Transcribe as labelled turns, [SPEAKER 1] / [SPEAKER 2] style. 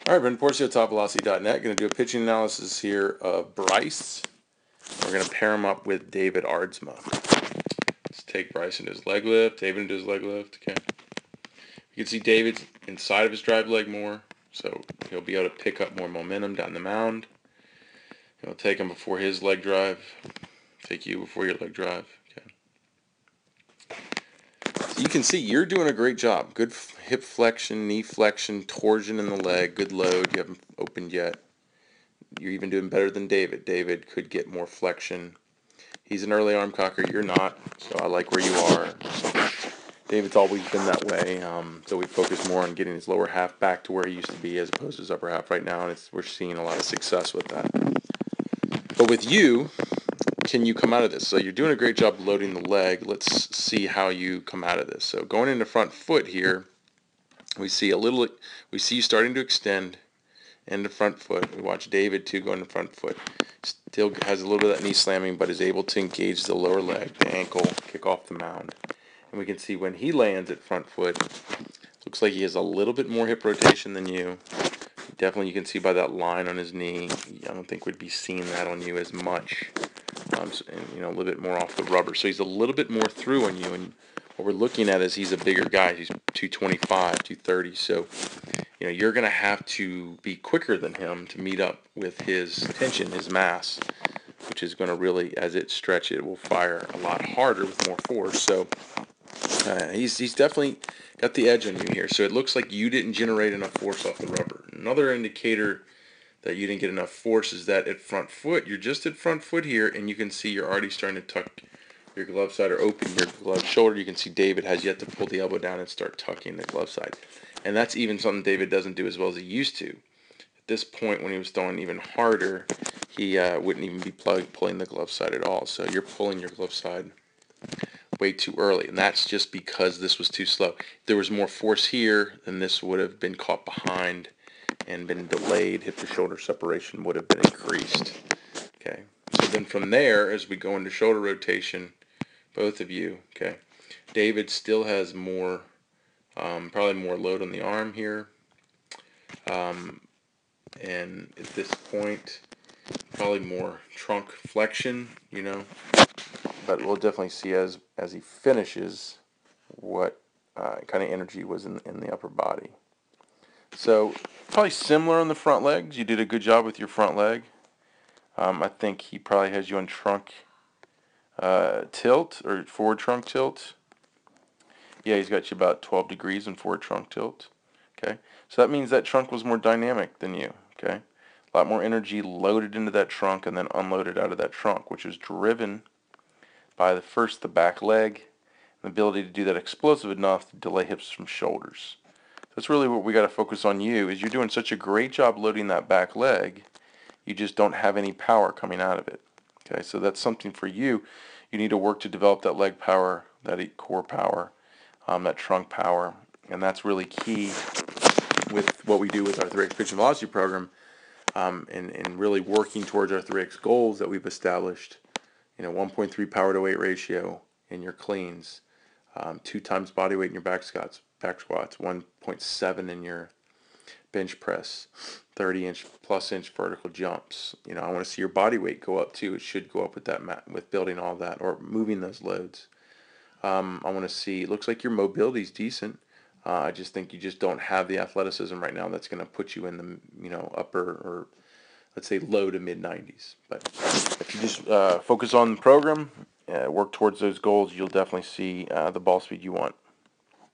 [SPEAKER 1] All right, Brendan Porcio, topvelocity.net. Going to do a pitching analysis here of Bryce. We're going to pair him up with David Aardsma. Let's take Bryce into his leg lift, David into his leg lift. Okay. You can see David's inside of his drive leg more, so he'll be able to pick up more momentum down the mound. He'll take him before his leg drive. Take you before your leg drive. Okay. So you can see you're doing a great job. Good hip flexion, knee flexion, torsion in the leg, good load. You haven't opened yet. You're even doing better than David. David could get more flexion. He's an early arm cocker. You're not, so I like where you are. David's always been that way, so we focus more on getting his lower half back to where he used to be as opposed to his upper half right now, and we're seeing a lot of success with that. But with you, can you come out of this? So you're doing a great job loading the leg. Let's see how you come out of this. So going into front foot here, we see you starting to extend into front foot. We watch David too go into front foot. Still has a little bit of that knee slamming, but is able to engage the lower leg, the ankle, kick off the mound. And we can see when he lands at front foot, looks like he has a little bit more hip rotation than you. Definitely, you can see by that line on his knee. I don't think we'd be seeing that on you as much. And, a little bit more off the rubber. So he's a little bit more through on you. And what we're looking at is he's a bigger guy. He's 225, 230. So, you're going to have to be quicker than him to meet up with his tension, his mass, which is going to really, as it stretches, it will fire a lot harder with more force. So he's definitely got the edge on you here. So it looks like you didn't generate enough force off the rubber. Another indicator that you didn't get enough force is that at front foot, you're just at front foot here, and you can see you're already starting to tuck your glove side or open your glove shoulder. You can see David has yet to pull the elbow down and start tucking the glove side. And that's even something David doesn't do as well as he used to. At this point, when he was throwing even harder, he wouldn't even be pulling the glove side at all. So you're pulling your glove side way too early, and that's just because this was too slow. If there was more force here, then this would have been caught behind and been delayed. Hip to shoulder separation would have been increased. Okay, so then from there, as we go into shoulder rotation, both of you, okay, David still has more, probably more load on the arm here, and at this point, probably more trunk flexion, but we'll definitely see as he finishes what kind of energy was in the upper body. So probably similar on the front legs. You did a good job with your front leg. I think he probably has you on trunk tilt or forward trunk tilt. Yeah, he's got you about 12 degrees in forward trunk tilt. Okay, so that means that trunk was more dynamic than you. Okay, a lot more energy loaded into that trunk and then unloaded out of that trunk, which is driven by the back leg, and the ability to do that explosive enough to delay hips from shoulders. That's really what we got to focus on you, is you're doing such a great job loading that back leg, you just don't have any power coming out of it. Okay, so that's something for you. You need to work to develop that leg power, that core power, that trunk power, and that's really key with what we do with our 3X Pitch and Velocity program, and really working towards our 3X goals that we've established. 1.3 power to weight ratio in your cleans, 2 times body weight in your back squats, 1.7 in your bench press, 30-inch plus inch vertical jumps. I want to see your body weight go up too. It should go up with that with building all that or moving those loads. I want to see. It looks like your mobility is decent. I just think you just don't have the athleticism right now that's going to put you in the upper, or let's say low to mid 90s. But if you just focus on the program, work towards those goals, you'll definitely see the ball speed you want.